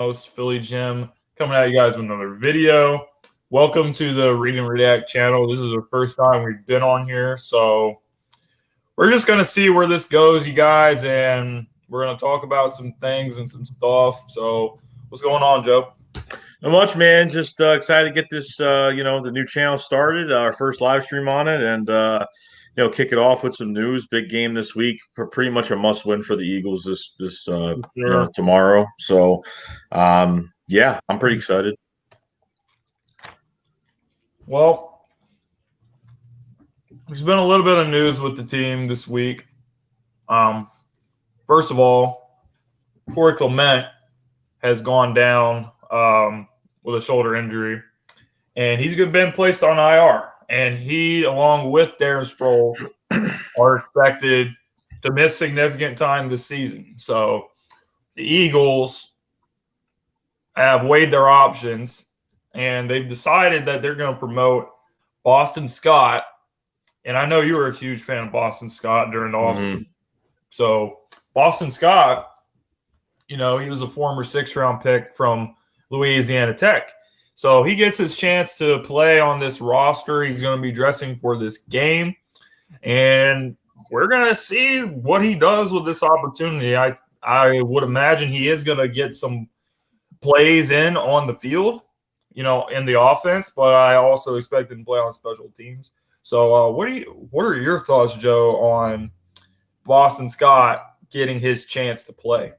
host Philly Jim coming at you guys with another video. Welcome to the Read and React channel. This is the first time we've been on here, so we're just gonna see where this goes, you guys, and we're gonna talk about some things and some stuff. So, what's going on, Joe? Not much, man. Just excited to get this, the new channel started. Our first live stream on it, and kick it off with some news. Big game this week. Pretty much a must win for the Eagles this tomorrow. So, yeah, I'm pretty excited. Well, there's been a little bit of news with the team this week. First of all, Corey Clement has gone down with a shoulder injury, and he's been placed on IR. And he, along with Darren Sproles, are expected to miss significant time this season. So the Eagles have weighed their options, and they've decided that they're going to promote Boston Scott. And I know you were a huge fan of Boston Scott during the offseason. So Boston Scott, he was a former 6th-round pick from Louisiana Tech. So he gets his chance to play on this roster. He's going to be dressing for this game. And we're going to see what he does with this opportunity. I would imagine he is going to get some plays in on the field, in the offense, but I also expect him to play on special teams. So what are your thoughts, Joe, on Boston Scott getting his chance to play?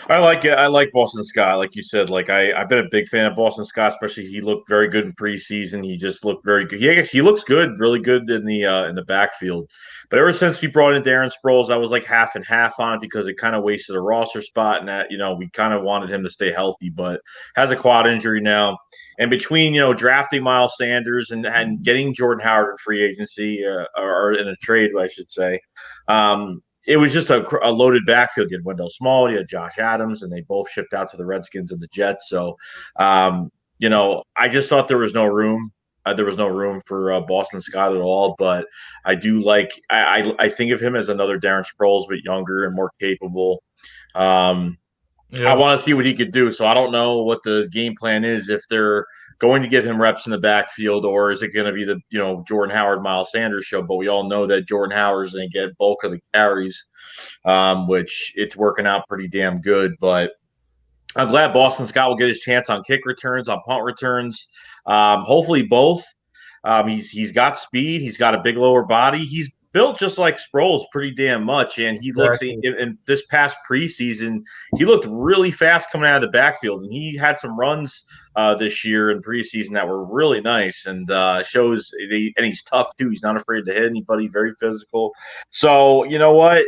I like it. I like Boston Scott, like you said. Like I've been a big fan of Boston Scott, especially he looked very good in preseason. He just looked very good. He looks good, really good in the backfield. But ever since we brought in Darren Sproles, I was like half and half on it because it kind of wasted a roster spot, and that we kind of wanted him to stay healthy, but has a quad injury now. And between drafting Miles Sanders and getting Jordan Howard in free agency or in a trade, I should say. It was just a loaded backfield. You had Wendell Small, you had Josh Adams, and they both shipped out to the Redskins and the Jets. So, I just thought there was no room. There was no room for Boston Scott at all. But I do like. I think of him as another Darren Sproles, but younger and more capable. I want to see what he could do. So I don't know what the game plan is, if they're going to give him reps in the backfield, or is it going to be the Jordan Howard, Miles Sanders show? But we all know that Jordan Howard's going to get bulk of the carries, which it's working out pretty damn good. But I'm glad Boston Scott will get his chance on kick returns, on punt returns, hopefully both. He's got speed. He's got a big lower body. He's built just like Sproles pretty damn much, and he looks in this past preseason, he looked really fast coming out of the backfield, and he had some runs this year in preseason that were really nice, and shows and he's tough too. He's not afraid to hit anybody, very physical. So you know what?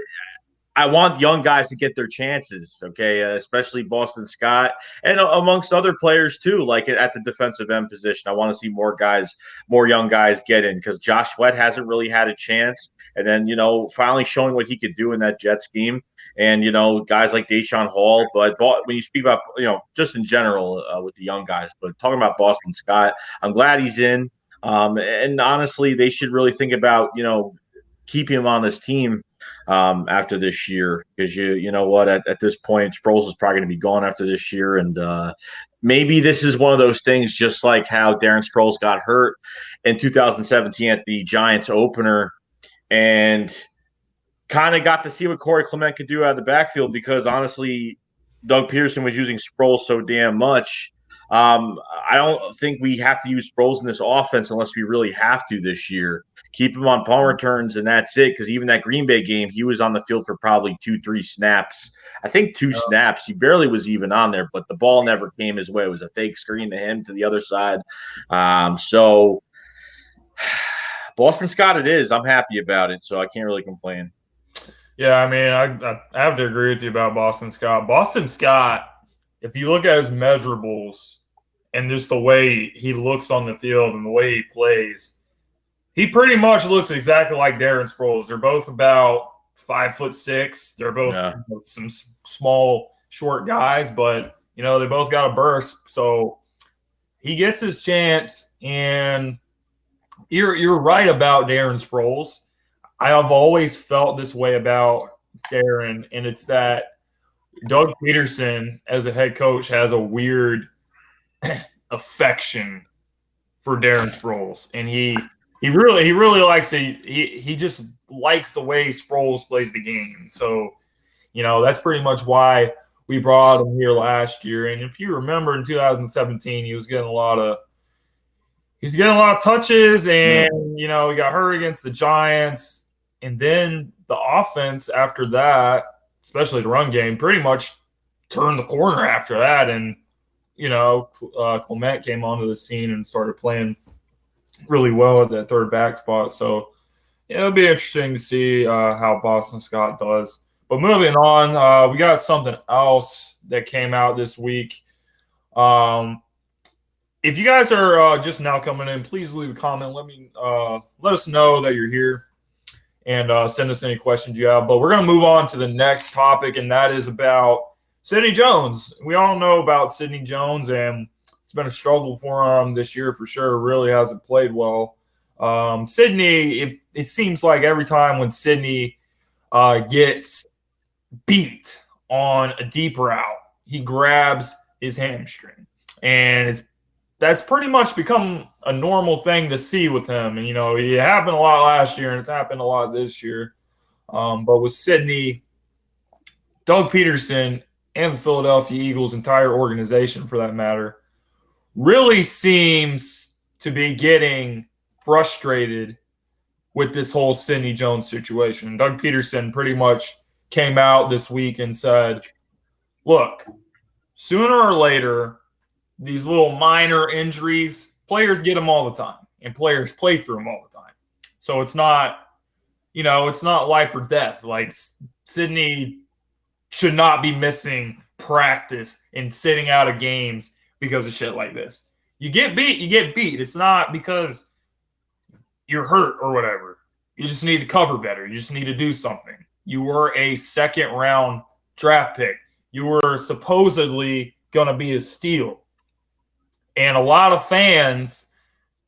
I want young guys to get their chances, okay, especially Boston Scott and amongst other players too, like at the defensive end position. I want to see more young guys get in, because Josh Sweat hasn't really had a chance. And then, finally showing what he could do in that jet scheme, and, guys like Deshaun Hall. But when you speak about, just in general with the young guys, but talking about Boston Scott, I'm glad he's in. And honestly, they should really think about, keeping him on this team after this year, because you know what, at this point Sproles is probably going to be gone after this year, and maybe this is one of those things, just like how Darren Sproles got hurt in 2017 at the Giants opener, and kind of got to see what Corey Clement could do out of the backfield, because honestly Doug Peterson was using Sproles so damn much. I don't think we have to use Sproles in this offense unless we really have to this year. Keep him on punt returns, and that's it. Because even that Green Bay game, he was on the field for probably 2-3 snaps. I think 2 snaps. He barely was even on there, but the ball never came his way. It was a fake screen to him to the other side. So Boston Scott it is. I'm happy about it, so I can't really complain. Yeah, I mean, I have to agree with you about Boston Scott. Boston Scott, if you look at his measurables and just the way he looks on the field and the way he plays, he pretty much looks exactly like Darren Sproles. They're both about 5'6". They're both some small, short guys, but they both got a burst. So he gets his chance, and you're right about Darren Sproles. I have always felt this way about Darren, and it's that Doug Peterson, as a head coach, has a weird affection for Darren Sproles, and he really likes he just likes the way Sproles plays the game. So that's pretty much why we brought him here last year. And if you remember, in 2017, he was getting a lot of touches, and he got hurt against the Giants, and then the offense after that, especially the run game, pretty much turned the corner after that, and Clement came onto the scene and started playing really well at that third back spot. So it'll be interesting to see how Boston Scott does. But moving on, we got something else that came out this week. If you guys are just now coming in, please leave a comment. Let us know that you're here, and send us any questions you have. But we're going to move on to the next topic, and that is about Sidney Jones. We all know about Sidney Jones, and it's been a struggle for him this year for sure. Really hasn't played well. Sidney, it seems like every time when Sidney gets beat on a deep route, he grabs his hamstring, and that's pretty much become a normal thing to see with him. And it happened a lot last year, and it's happened a lot this year. But with Sidney, Doug Peterson, and the Philadelphia Eagles' entire organization, for that matter, really seems to be getting frustrated with this whole Sidney Jones situation. Doug Peterson pretty much came out this week and said, look, sooner or later, these little minor injuries, players get them all the time, and players play through them all the time. So it's not life or death. Like, Sidney should not be missing practice and sitting out of games because of shit like this. You get beat, you get beat. It's not because you're hurt or whatever. You just need to cover better. You just need to do something. You were a second-round draft pick. You were supposedly going to be a steal. And a lot of fans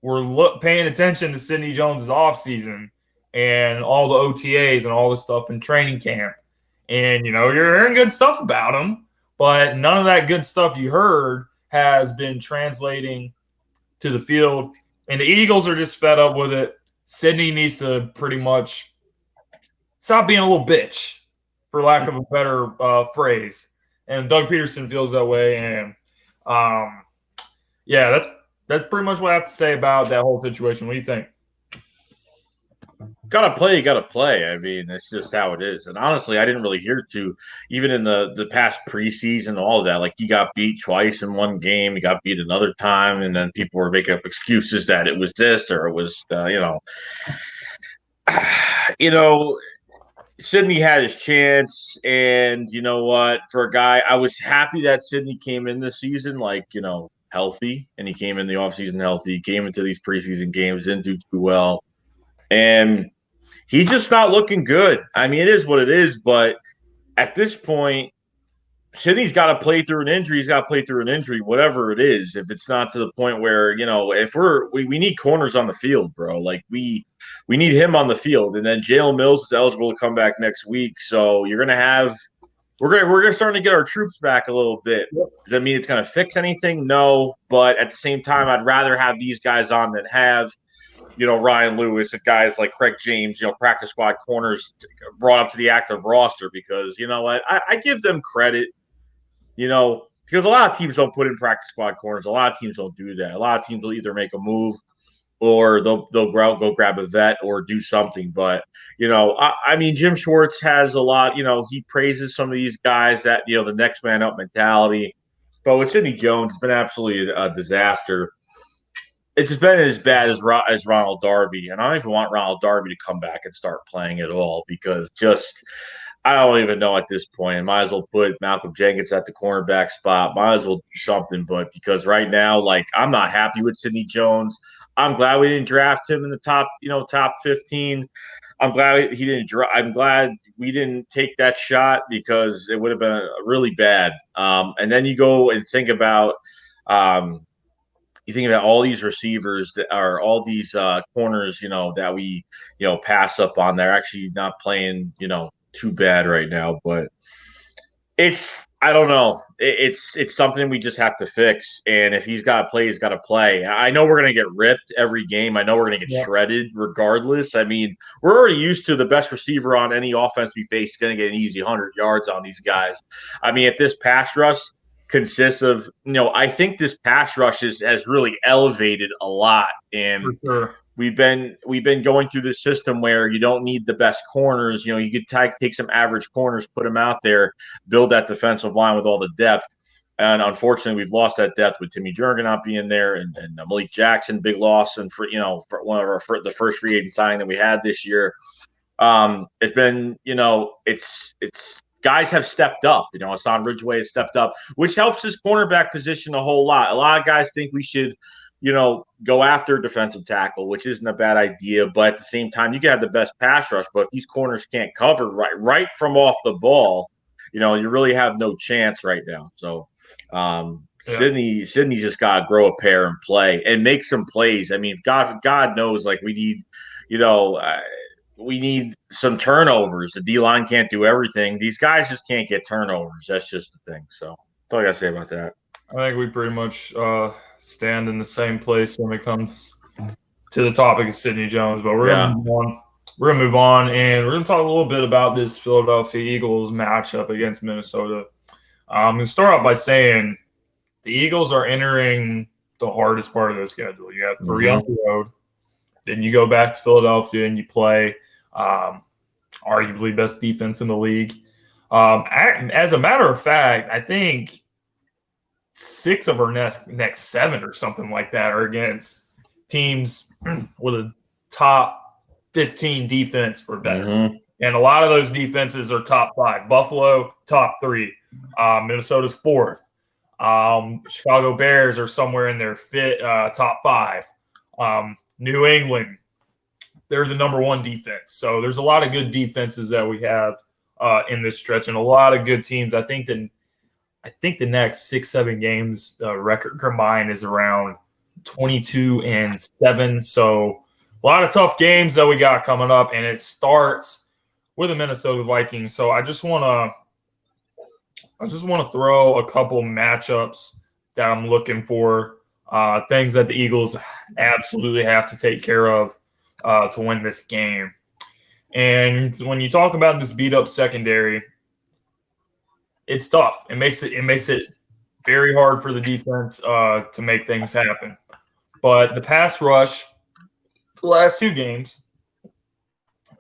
were paying attention to Sidney Jones' offseason and all the OTAs and all this stuff in training camp. And, you're hearing good stuff about him, but none of that good stuff you heard has been translating to the field. And the Eagles are just fed up with it. Sidney needs to pretty much stop being a little bitch, for lack of a better phrase. And Doug Peterson feels that way. And, yeah, that's pretty much what I have to say about that whole situation. What do you think? Gotta play, you gotta play. I mean, it's just how it is. And honestly, I didn't really hear even in the past preseason, all of that. Like, he got beat twice in one game, he got beat another time, and then people were making up excuses that it was this or it was, Sidney had his chance, and you know what? For a guy, I was happy that Sidney came in this season, healthy, and he came in the offseason healthy. He came into these preseason games, didn't do too well. And he's just not looking good. I mean, it is what it is, but at this point, Sidney's got to play through an injury. He's got to play through an injury, whatever it is. If it's not to the point where, if we need corners on the field, bro. Like, we need him on the field. And then Jalen Mills is eligible to come back next week. So we're gonna start to get our troops back a little bit. Does that mean it's gonna fix anything? No, but at the same time, I'd rather have these guys on than have Ryan Lewis and guys like Craig James, practice squad corners brought up to the active roster, because you know what? I give them credit, because a lot of teams don't put in practice squad corners. A lot of teams don't do that. A lot of teams will either make a move or they'll go grab a vet or do something. But, I mean, Jim Schwartz has a lot, he praises some of these guys that, the next man up mentality. But with Sidney Jones, it's been absolutely a disaster. It's been as bad as Ronald Darby, and I don't even want Ronald Darby to come back and start playing at all, because I don't even know at this point. I might as well put Malcolm Jenkins at the cornerback spot. Might as well do something, but because right now, I'm not happy with Sidney Jones. I'm glad we didn't draft him in the top 15. I'm glad he didn't I'm glad we didn't take that shot, because it would have been really bad. And then you go and think about all these receivers that are all these corners, that we, pass up on. They're actually not playing, too bad right now. But I don't know. It's something we just have to fix. And if he's got to play, he's got to play. I know we're going to get ripped every game. I know we're going to get Yeah, shredded regardless. I mean, we're already used to the best receiver on any offense we face is going to get an easy 100 yards on these guys. I mean, if this pass rush consists of, I think this pass rush has really elevated a lot. for And sure. we've been going through this system where you don't need the best corners. You could take some average corners, put them out there, build that defensive line with all the depth. And unfortunately, we've lost that depth with Timmy Jurgen not being there, and Malik Jackson, big loss, and for one of the first free agent signing that we had this year. It's been it's guys have stepped up. Hassan Ridgeway has stepped up, which helps his cornerback position a whole lot. A lot of guys think we should go after defensive tackle, which isn't a bad idea. But at the same time, you can have the best pass rush, but if these corners can't cover right from off the ball, you really have no chance right now. So Yeah. Sydney's just got to grow a pair and play and make some plays. I mean, God knows, like we need, we need some turnovers. The D line can't do everything. These guys just can't get turnovers. That's just the thing. So that's all I got to say about that. I think we pretty much stand in the same place when it comes to the topic of Sidney Jones, but we're gonna move on. We're gonna move on, and we're gonna talk a little bit about this Philadelphia Eagles matchup against Minnesota. I'm gonna start out by saying the Eagles are entering the hardest part of the schedule. You have 3 on the road, then you go back to Philadelphia and you play arguably best defense in the league. As a matter of fact, I think 6 of our next 7 or something like that are against teams with a top 15 defense or better. And a lot of those defenses are top 5. Buffalo, top 3. Minnesota's 4th. Chicago Bears are somewhere in their top 5. New England, they're the number 1 defense. So there's a lot of good defenses that we have in this stretch, and a lot of good teams. I think the next 6-7 games record combined is around 22-7. So a lot of tough games that we got coming up, and it starts with the Minnesota Vikings. So I just want to throw a couple matchups that I'm looking for, things that the Eagles absolutely have to take care of to win this game. And when you talk about this beat up secondary, it's tough. It makes it very hard for the defense to make things happen. But the pass rush, the last 2 games,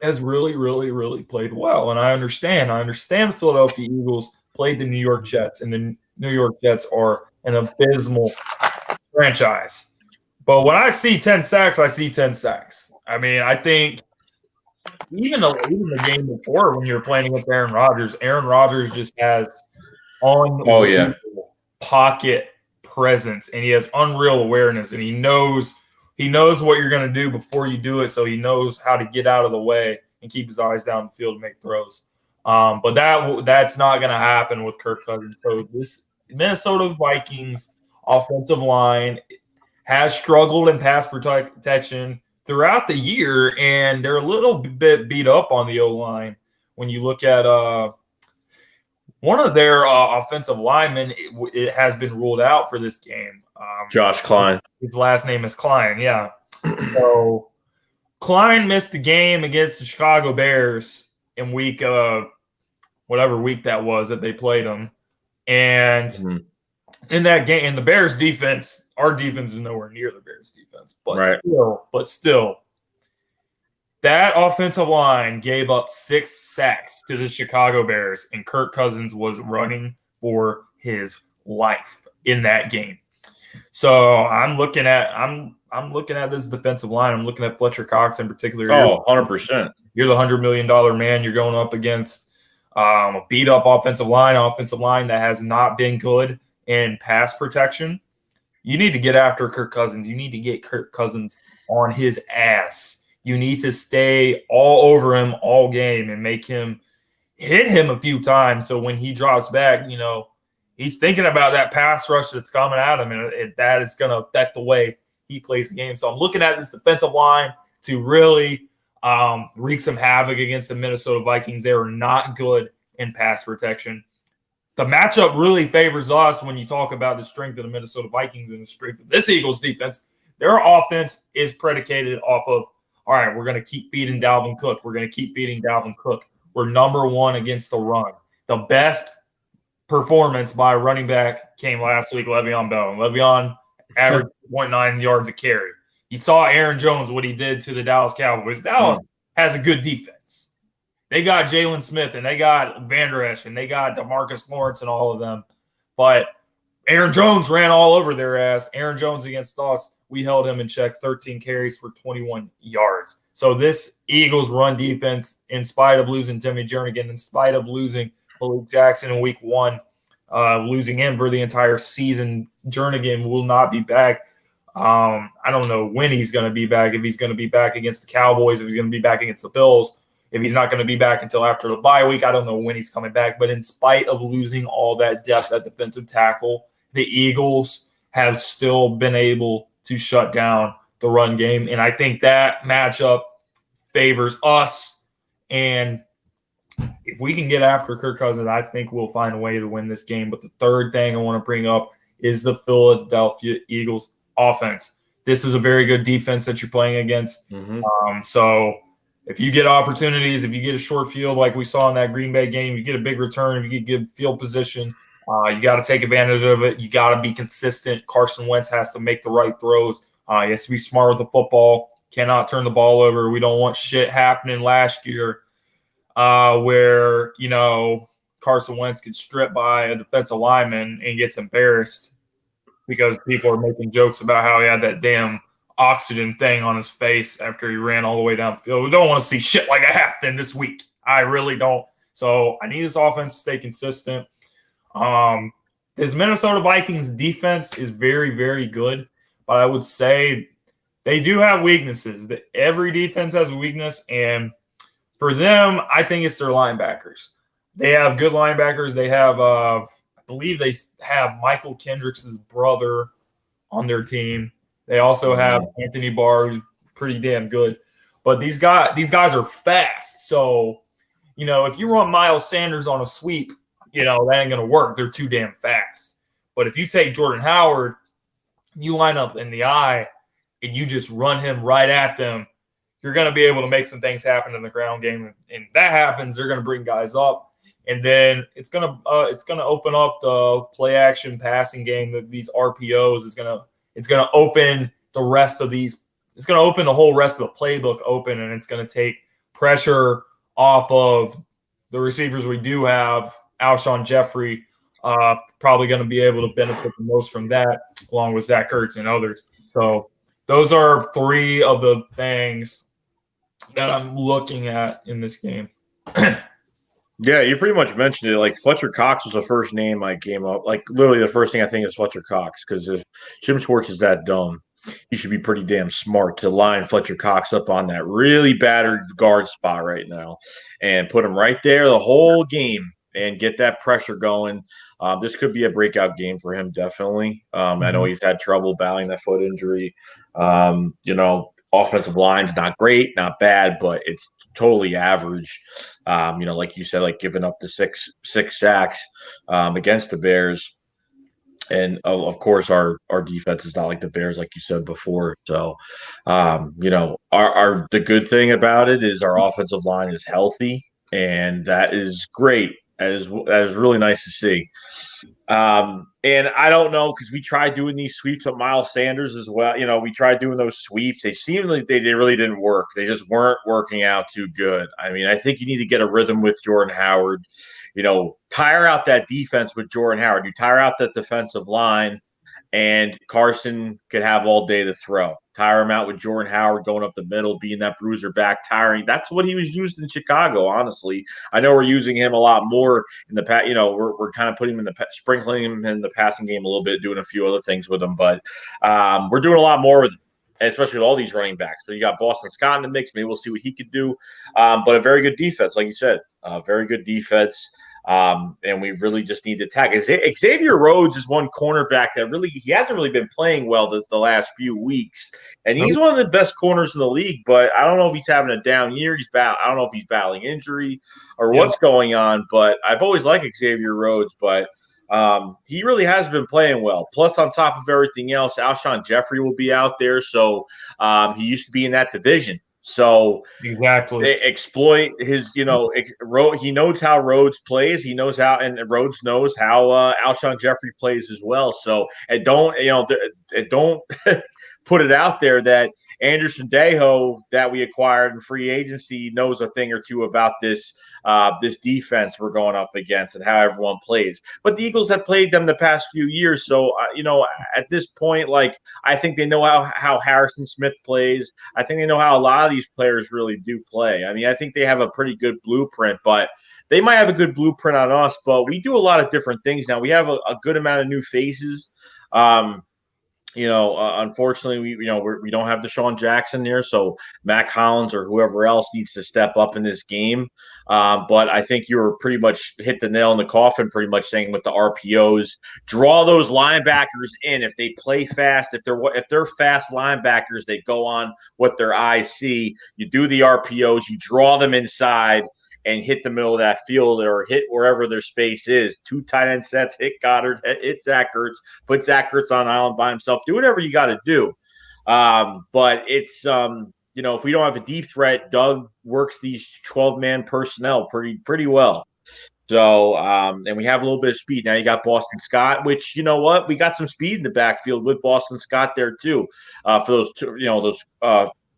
has really, really, really played well. And I understand the Philadelphia Eagles played the New York Jets, and the New York Jets are an abysmal franchise. But when I see 10 sacks, I see 10 sacks. I mean, I think even the game before when you were playing against Aaron Rodgers just has pocket presence, and he has unreal awareness, and he knows what you're going to do before you do it, so he knows how to get out of the way and keep his eyes down the field and make throws. But that's not going to happen with Kirk Cousins. So this Minnesota Vikings offensive line has struggled in pass protection throughout the year, and they're a little bit beat up on the O-line. When you look at one of their offensive linemen, it has been ruled out for this game. Josh Klein. His last name is Klein, yeah. So Klein missed the game against the Chicago Bears in whatever week that was that they played them. And in that game, and the Bears defense, our defense is nowhere near the Bears defense. But still, that offensive line gave up 6 sacks to the Chicago Bears, and Kirk Cousins was running for his life in that game. So I'm looking at this defensive line. I'm looking at Fletcher Cox in particular. 100%. You're the $100 million man. You're going up against a beat-up offensive line that has not been good in pass protection. You need to get after Kirk Cousins. You need to get Kirk Cousins on his ass. You need to stay all over him all game and make him hit him a few times, so when he drops back, he's thinking about that pass rush that's coming at him, and that is going to affect the way he plays the game. So I'm looking at this defensive line to really wreak some havoc against the Minnesota Vikings. They are not good in pass protection. the matchup really favors us when you talk about the strength of the Minnesota Vikings and the strength of this Eagles defense. Their offense is predicated off of, all right, we're going to keep feeding Dalvin Cook. We're going to keep feeding Dalvin Cook. We're number one against the run. The best performance by a running back came last week, Le'Veon Bell. And Le'Veon averaged 0.9 yards a carry. You saw Aaron Jones, what he did to the Dallas Cowboys. Dallas has a good defense. They got Jalen Smith, and they got Van Der Esch, and they got DeMarcus Lawrence and all of them. But Aaron Jones ran all over their ass. Aaron Jones against us, we held him in check, 13 carries for 21 yards. So this Eagles run defense, in spite of losing Timmy Jernigan, in spite of losing Malik Jackson in week 1, losing him for the entire season, Jernigan will not be back. I don't know when he's going to be back, if he's going to be back against the Cowboys, if he's going to be back against the Bills. If he's not going to be back until after the bye week, I don't know when he's coming back. But in spite of losing all that depth at defensive tackle, the Eagles have still been able to shut down the run game. And I think that matchup favors us. And if we can get after Kirk Cousins, I think we'll find a way to win this game. But the third thing I want to bring up is the Philadelphia Eagles offense. This is a very good defense that you're playing against. So if you get opportunities, if you get a short field like we saw in that Green Bay game, you get a big return, if you get good field position, you got to take advantage of it. You got to be consistent. Carson Wentz has to make the right throws. He has to be smart with the football, cannot turn the ball over. We don't want shit happening last year where, Carson Wentz gets stripped by a defensive lineman and gets embarrassed because people are making jokes about how he had that damn oxygen thing on his face after he ran all the way down the field. We don't want to see shit like that happen this week. I really don't. So I need this offense to stay consistent. This Minnesota Vikings defense is very, very good, but I would say they do have weaknesses. Every defense has a weakness, and for them, I think it's their linebackers. They have good linebackers. They have, I believe they have Michael Kendricks' brother on their team. They also have Anthony Barr, who's pretty damn good. But these guys are fast. So, if you run Miles Sanders on a sweep, that ain't going to work. They're too damn fast. But if you take Jordan Howard, you line up in the eye, and you just run him right at them, you're going to be able to make some things happen in the ground game. And that happens, they're going to bring guys up. And then it's going to open up the play action passing game that these RPOs it's going to open the rest of these. It's going to open the whole rest of the playbook open, and it's going to take pressure off of the receivers we do have. Alshon Jeffrey probably going to be able to benefit the most from that, along with Zach Ertz and others. So those are three of the things that I'm looking at in this game. Yeah, you pretty much mentioned it. Like Fletcher Cox was the first name I came up. Like literally the first thing I think is Fletcher Cox, because if Jim Schwartz is that dumb, he should be pretty damn smart to line Fletcher Cox up on that really battered guard spot right now and put him right there the whole game and get that pressure going. This could be a breakout game for him, definitely. I know he's had trouble battling that foot injury. Offensive line's not great, not bad, but it's totally average. Like you said, like giving up the six sacks against the Bears. And of course, our defense is not like the Bears, like you said before. So, the good thing about it is our offensive line is healthy, and that is great. That is really nice to see. And I don't know, because we tried doing these sweeps with Miles Sanders as well. We tried doing those sweeps. They seemed like they really didn't work. They just weren't working out too good. I mean, I think you need to get a rhythm with Jordan Howard. Tire out that defense with Jordan Howard. You tire out that defensive line, and Carson could have all day to throw. Tire him out with Jordan Howard going up the middle, being that bruiser back, tiring. That's what he was used in Chicago, honestly. I know we're using him a lot more in the past. We're kind of putting him sprinkling him in the passing game a little bit, doing a few other things with him. But we're doing a lot more with him, especially with all these running backs. So you got Boston Scott in the mix. Maybe we'll see what he could do. But a very good defense, like you said. Very good defense. And we really just need to attack. Xavier Rhodes is one cornerback that he hasn't really been playing well the last few weeks, and he's one of the best corners in the league. But I don't know if he's having a down year. I don't know if he's battling injury or what's going on. But I've always liked Xavier Rhodes, but he really has been playing well. Plus, on top of everything else, Alshon Jeffrey will be out there, so he used to be in that division. So exactly, they exploit his, he knows how Rhodes plays. He knows how, and Rhodes knows how Alshon Jeffrey plays as well. So, and don't put it out there that Anderson Dejo that we acquired in free agency knows a thing or two about this defense we're going up against and how everyone plays. But the Eagles have played them the past few years, so at this point, like I think they know how Harrison Smith plays. I think they know how a lot of these players really do play. I mean, I think they have a pretty good blueprint, but they might have a good blueprint on us. But we do a lot of different things now. We have a good amount of new faces. Unfortunately, we don't have Deshaun Jackson there, so Mac Hollins or whoever else needs to step up in this game. But I think you were pretty much hit the nail in the coffin, pretty much saying with the RPOs, draw those linebackers in. If they play fast, if they're fast linebackers, they go on what their eyes see. You do the RPOs, you draw them inside, and hit the middle of that field or hit wherever their space is. 2 tight end sets, hit Goddard, hit Zach Ertz, put Zach Ertz on island by himself. Do whatever you got to do. But it's, if we don't have a deep threat, Doug works these 12-man personnel pretty well. So, and we have a little bit of speed. Now you got Boston Scott, which, you know what? We got some speed in the backfield with Boston Scott there too, for those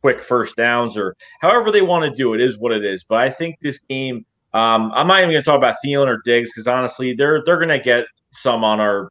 quick first downs or however they want to do it is what it is. But I think this game, I'm not even going to talk about Thielen or Diggs because honestly, they're going to get some on our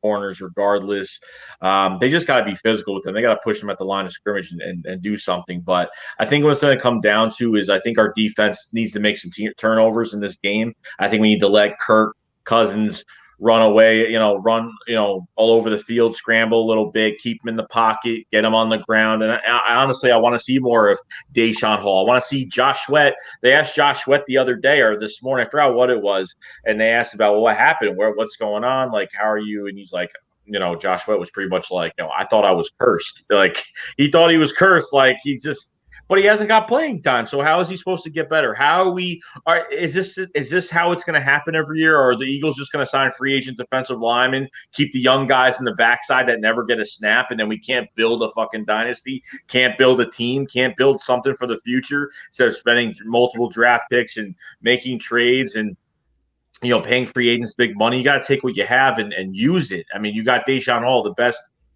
corners regardless. They just got to be physical with them. They got to push them at the line of scrimmage and do something. But I think what it's going to come down to is I think our defense needs to make some turnovers in this game. I think we need to let Kirk Cousins run away, run, all over the field, scramble a little bit, keep him in the pocket, get him on the ground. And I honestly, I want to see more of Deshaun Hall. I want to see Josh Sweat. They asked Josh Sweat the other day or this morning, I forgot what it was, and they asked about, well, what happened? What's going on? Like, how are you? And he's like, Josh Sweat was pretty much like, I thought I was cursed. Like, he thought he was cursed. Like, but he hasn't got playing time. So how is he supposed to get better? Is this how it's going to happen every year? Or are the Eagles just going to sign free agent defensive linemen, keep the young guys in the backside that never get a snap, and then we can't build a fucking dynasty, can't build a team, can't build something for the future instead of spending multiple draft picks and making trades and paying free agents big money? You got to take what you have and use it. I mean, you got Deshaun Hall,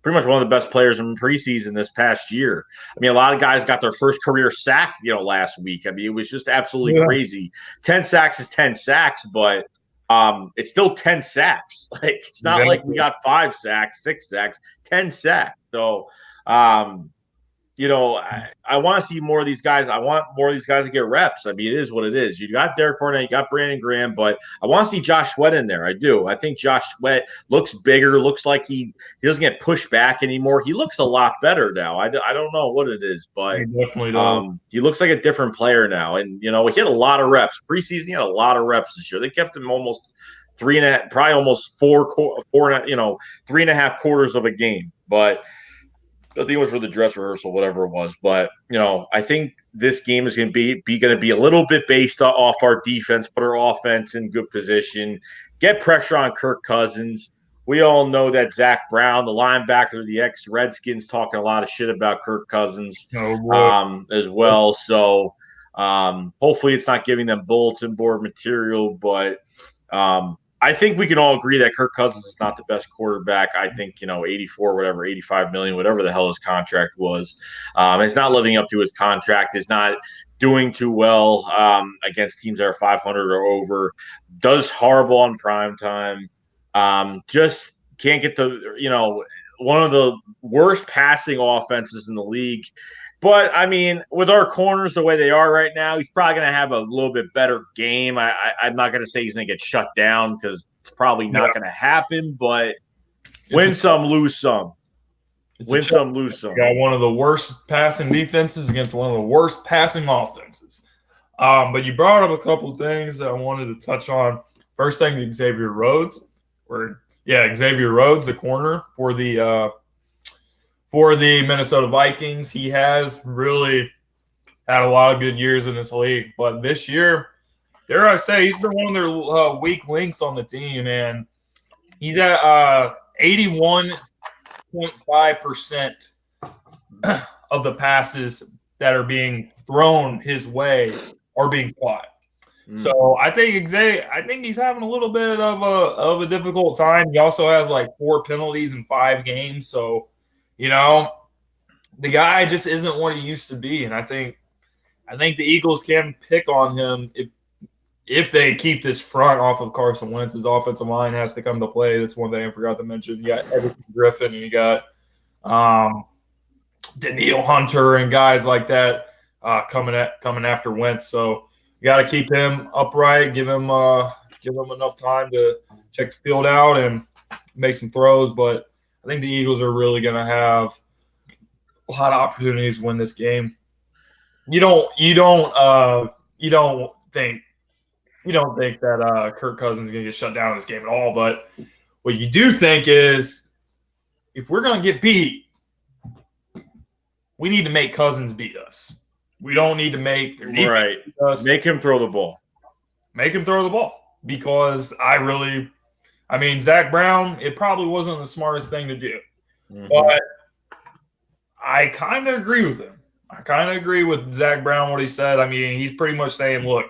pretty much one of the best players in preseason this past year. I mean, a lot of guys got their first career sack, last week. I mean, it was just absolutely crazy. 10 sacks is 10 sacks, but it's still 10 sacks. Like, it's not like we got 5 sacks, 6 sacks, 10 sacks. So, I want to see more of these guys. I want more of these guys to get reps. I mean, it is what it is. You got Derek Barnett, you got Brandon Graham, but I want to see Josh Sweat in there. I do. I think Josh Sweat looks bigger, looks like he doesn't get pushed back anymore. He looks a lot better now. I don't know what it is, but he definitely does. He looks like a different player now. And, he had a lot of reps. Preseason, he had a lot of reps this year. They kept him almost 3.5 quarters of a game. But I think it was for the dress rehearsal, whatever it was. But, I think this game is going to be a little bit based off our defense, put our offense in good position, get pressure on Kirk Cousins. We all know that Zach Brown, the linebacker, the ex-Redskins, talking a lot of shit about Kirk Cousins as well. So hopefully it's not giving them bulletin board material, but I think we can all agree that Kirk Cousins is not the best quarterback. I think, 85 million, whatever the hell his contract was. He's not living up to his contract. Is not doing too well against teams that are 500 or over. Does horrible on prime time. Just can't get one of the worst passing offenses in the league. But, I mean, with our corners the way they are right now, he's probably going to have a little bit better game. I'm not going to say he's going to get shut down because it's probably not going to happen, but win some, lose some. Win some, lose some. Got one of the worst passing defenses against one of the worst passing offenses. But you brought up a couple things that I wanted to touch on. First thing, Xavier Rhodes, Xavier Rhodes, the corner for the Minnesota Vikings. He has really had a lot of good years in this league, but this year, dare I say, he's been one of their weak links on the team, and he's at 81.5% of the passes that are being thrown his way are being caught. So I think he's having a little bit of a difficult time. He also has like 4 penalties in 5 games. So, the guy just isn't what he used to be. And I think the Eagles can pick on him if they keep this front off of Carson Wentz. His offensive line has to come to play. That's one thing I forgot to mention. You got Everton Griffin and you got Daniil Hunter and guys like that coming after Wentz. So you got to keep him upright, give him enough time to check the field out and make some throws. But I think the Eagles are really going to have a lot of opportunities to win this game. You don't think that Kirk Cousins is going to get shut down in this game at all. But what you do think is if we're going to get beat, we need to make Cousins beat us. We don't need to make their defense beat us. Make him throw the ball. Make him throw the ball because Zach Brown, it probably wasn't the smartest thing to do. Mm-hmm. But I kind of agree with him. I kind of agree with Zach Brown, what he said. I mean, he's pretty much saying, look,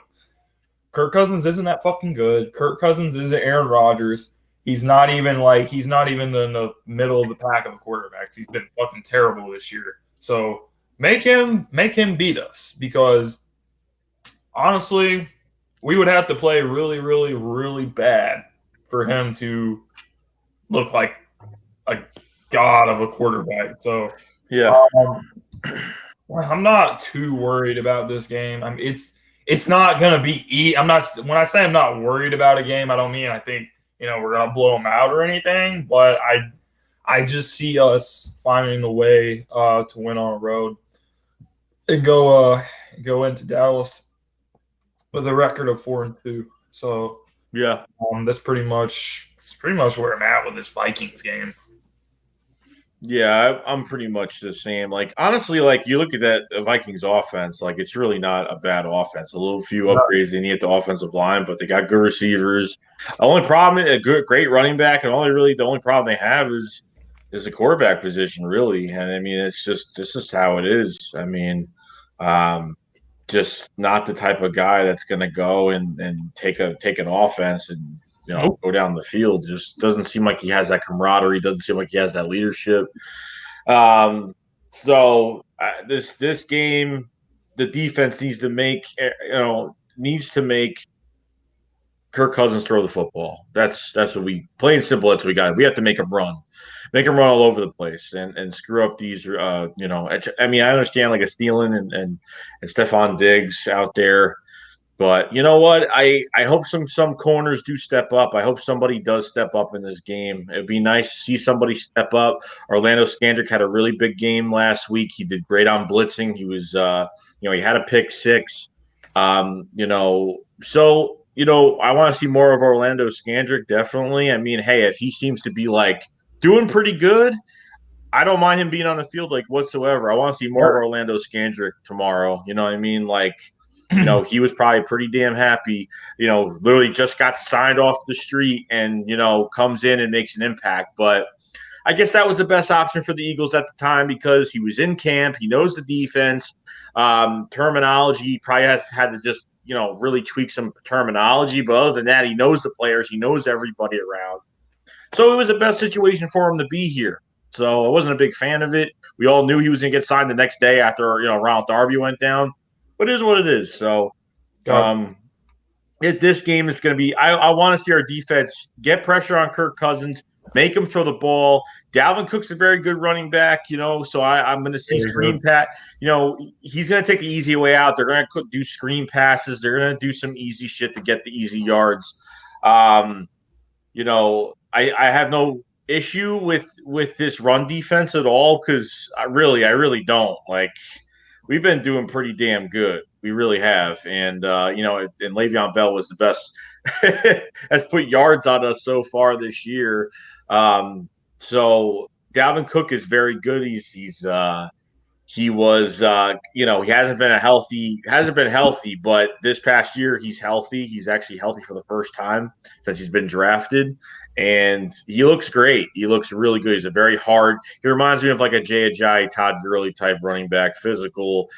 Kirk Cousins isn't that fucking good. Kirk Cousins isn't Aaron Rodgers. He's not even in the middle of the pack of the quarterbacks. He's been fucking terrible this year. So make him beat us because honestly, we would have to play really, really, really bad for him to look like a god of a quarterback. So yeah, I'm not too worried about this game. It's not gonna be. When I say I'm not worried about a game, I don't mean I think we're gonna blow them out or anything. But I just see us finding a way to win on the road and go into Dallas with a record of 4-2. So yeah, that's pretty much where I'm at with this Vikings game. Yeah, I'm pretty much the same. Like honestly, like you look at that Vikings offense, like it's really not a bad offense. A little few upgrades they need at the offensive line, but they got good receivers. The only problem, great running back, and the only problem they have is the quarterback position, really. And I mean, it's just how it is. I mean, just not the type of guy that's going to go and take an offense and go down the field. Just doesn't seem like he has that camaraderie. Doesn't seem like he has that leadership. So this game, the defense needs to make Kirk Cousins throw the football. That's what we plain and simple. That's what we got. We have to make him run all over the place and screw up these. I mean, I understand like a Thielen and Stephon Diggs out there. But you know what? I hope some corners do step up. I hope somebody does step up in this game. It'd be nice to see somebody step up. Orlando Scandrick had a really big game last week. He did great on blitzing. He was, he had a pick 6. So I want to see more of Orlando Scandrick. Definitely. I mean, hey, if he seems to be like doing pretty good, I don't mind him being on the field like whatsoever. I want to see more of Orlando Scandrick tomorrow. You know what I mean? Like. He was probably pretty damn happy, literally just got signed off the street and, comes in and makes an impact. But I guess that was the best option for the Eagles at the time because he was in camp. He knows the defense. Terminology, probably had to just, really tweak some terminology. But other than that, he knows the players. He knows everybody around. So it was the best situation for him to be here. So I wasn't a big fan of it. We all knew he was going to get signed the next day after, Ronald Darby went down. But it is what it is. So this game is going to be – I want to see our defense get pressure on Kirk Cousins, make him throw the ball. Dalvin Cook's a very good running back, so I'm going to see screen pass. He's going to take the easy way out. They're going to do screen passes. They're going to do some easy shit to get the easy yards. I have no issue with this run defense at all because I really don't. Like – we've been doing pretty damn good. We really have. And and Le'Veon Bell was the best has put yards on us so far this year. So Dalvin Cook is very good. He was he hasn't been healthy, but this past year he's healthy. He's actually healthy for the first time since he's been drafted. And he looks great. He looks really good. He's a very hard. He reminds me of like a Jay Ajayi, Todd Gurley type running back, physical.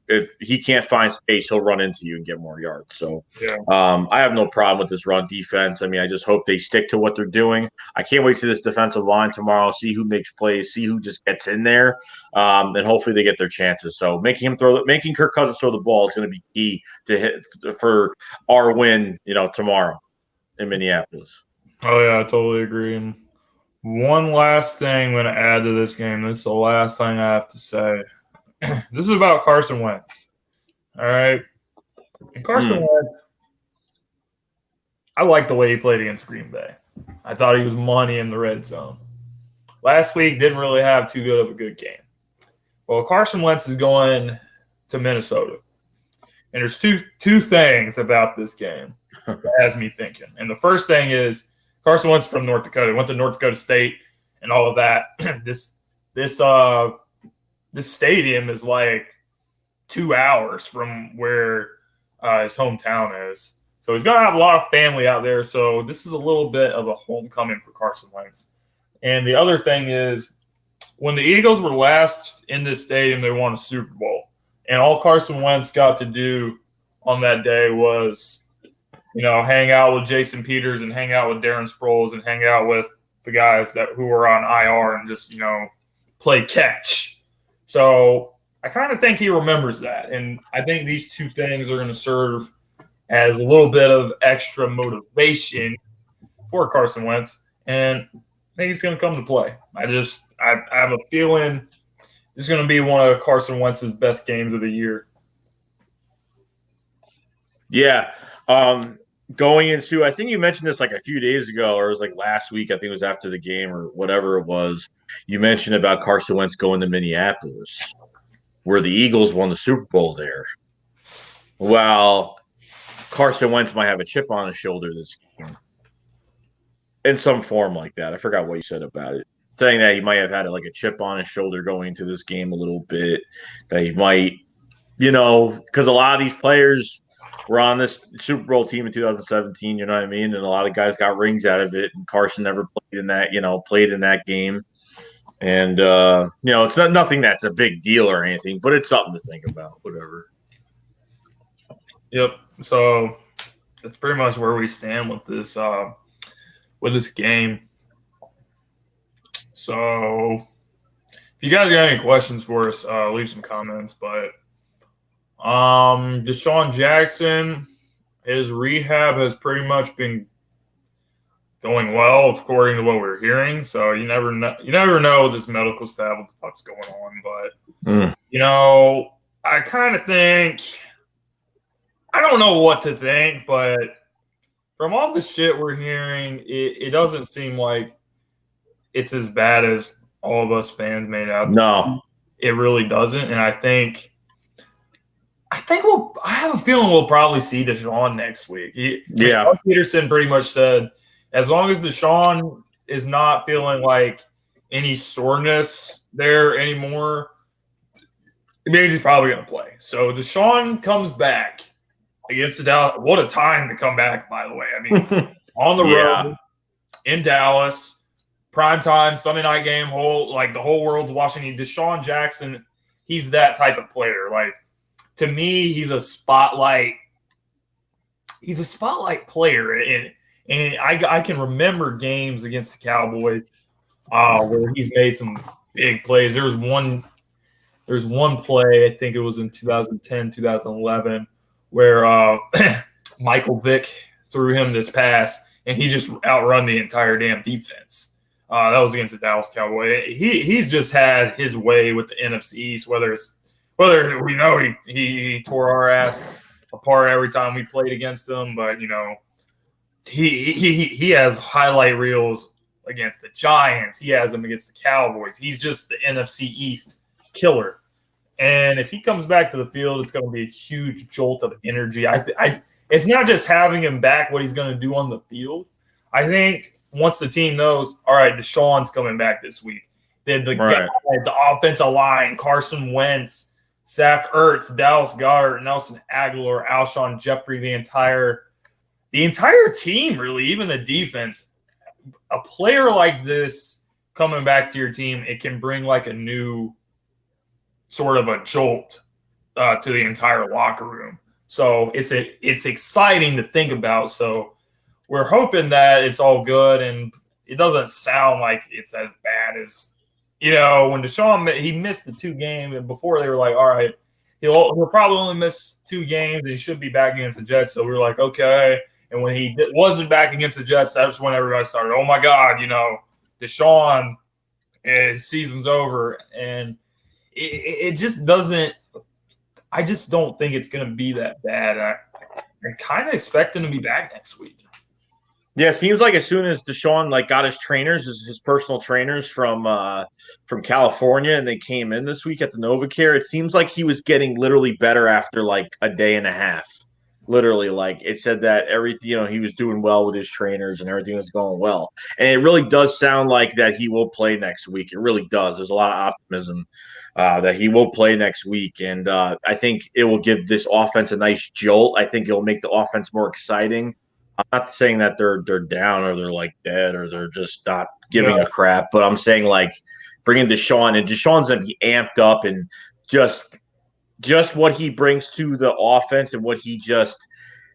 If he can't find space, he'll run into you and get more yards. So Yeah. I have no problem with this run defense. I mean, I just hope they stick to what they're doing. I can't wait to this defensive line tomorrow, see who makes plays, see who just gets in there, and hopefully they get their chances. So making Kirk Cousins throw the ball is going to be key to hit for our win, tomorrow in Minneapolis. Oh yeah, I totally agree. And one last thing I'm going to add to this game. This is the last thing I have to say. This is about Carson Wentz. All right. And Carson Wentz, I like the way he played against Green Bay. I thought he was money in the red zone. Last week didn't really have too good of a good game. Well, Carson Wentz is going to Minnesota. And there's two things about this game that has me thinking. And the first thing is Carson Wentz from North Dakota. Went to North Dakota State and all of that. This stadium is like 2 hours from where his hometown is. So he's going to have a lot of family out there. So this is a little bit of a homecoming for Carson Wentz. And the other thing is when the Eagles were last in this stadium, they won a Super Bowl. And all Carson Wentz got to do on that day was, hang out with Jason Peters and hang out with Darren Sproles and hang out with the guys who were on IR and just, play catch. So I kind of think he remembers that. And I think these two things are going to serve as a little bit of extra motivation for Carson Wentz. And I think he's going to come to play. I have a feeling this is going to be one of Carson Wentz's best games of the year. Yeah. Going into, I think you mentioned this like a few days ago, or it was like last week. I think it was after the game or whatever it was. You mentioned about Carson Wentz going to Minneapolis, where the Eagles won the Super Bowl there. Well, Carson Wentz might have a chip on his shoulder this game in some form like that. I forgot what you said about it. Saying that he might have had like a chip on his shoulder going into this game a little bit, that he might, because a lot of these players were on this Super Bowl team in 2017, you know what I mean? And a lot of guys got rings out of it, and Carson never played in that game. And, it's not nothing that's a big deal or anything, but it's something to think about, whatever. Yep. So that's pretty much where we stand with this game. So if you guys got any questions for us, leave some comments. But Deshaun Jackson, his rehab has pretty much been going well, according to what we're hearing. So you never know with this medical staff what the fuck's going on. But I kind of think, I don't know what to think, but from all the shit we're hearing, it doesn't seem like it's as bad as all of us fans made out. No, it really doesn't. And I have a feeling we'll probably see Deshaun next week. Doug Peterson pretty much said, as long as Deshaun is not feeling like any soreness there anymore, it means he's probably going to play. So Deshaun comes back against the Dallas. What a time to come back, by the way. I mean, on the road in Dallas, primetime, Sunday night game, the whole world's watching. Deshaun Jackson, he's that type of player. Like, to me, he's a spotlight player. And I can remember games against the Cowboys where he's made some big plays. There's one play, I think it was in 2010, 2011, where Michael Vick threw him this pass, and he just outrun the entire damn defense. That was against the Dallas Cowboys. He's just had his way with the NFC East, whether we know he tore our ass apart every time we played against him, but he has highlight reels against the Giants. He has them against the Cowboys. He's just the NFC East killer. And if he comes back to the field, it's going to be a huge jolt of energy. It's not just having him back, what he's going to do on the field. I think once the team knows, all right, Deshaun's coming back this week, then the guy, the offensive line, Carson Wentz, Zach Ertz, Dallas Goedert, Nelson Aguilar, Alshon Jeffrey, the entire team, really, even the defense. A player like this coming back to your team, it can bring like a new sort of a jolt to the entire locker room. So it's exciting to think about. So we're hoping that it's all good, and it doesn't sound like it's as bad as, when Deshaun, he missed the 2 games, and before they were like, all right, he'll probably only miss 2 games, and he should be back against the Jets. So we were like, okay. And when he wasn't back against the Jets, that's when everybody started, oh my God, Deshaun, his season's over. And it just doesn't – I just don't think it's going to be that bad. I kind of expect him to be back next week. Yeah, it seems like as soon as Deshaun got his trainers, his personal trainers from California, and they came in this week at the NovaCare, it seems like he was getting literally better after a day and a half. Literally, it said that everything, he was doing well with his trainers and everything was going well. And it really does sound like that he will play next week. It really does. There's a lot of optimism that he will play next week. And I think it will give this offense a nice jolt. I think it will make the offense more exciting. I'm not saying that they're down or they're dead or they're just not giving a crap, but I'm saying bringing Deshaun, and Deshaun's going to be amped up, and just what he brings to the offense and what he just,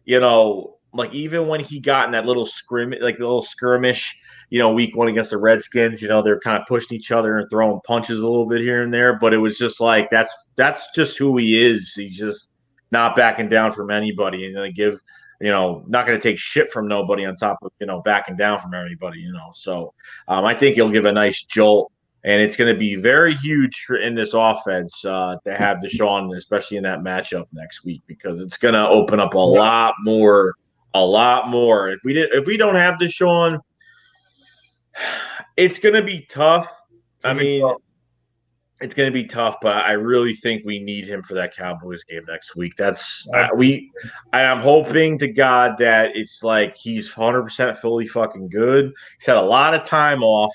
even when he got in that little skirmish, week 1 against the Redskins, they're kind of pushing each other and throwing punches a little bit here and there, but it was just that's just who he is. He's just not backing down from anybody, and going to give, not going to take shit from nobody on top of, backing down from everybody, So I think he'll give a nice jolt. And it's going to be very huge in this offense to have Deshaun, especially in that matchup next week, because it's going to open up a lot more. If we don't have Deshaun, it's going to be tough. It's going to be tough, but I really think we need him for that Cowboys game next week. I'm hoping to God that it's he's 100% fully fucking good. He's had a lot of time off.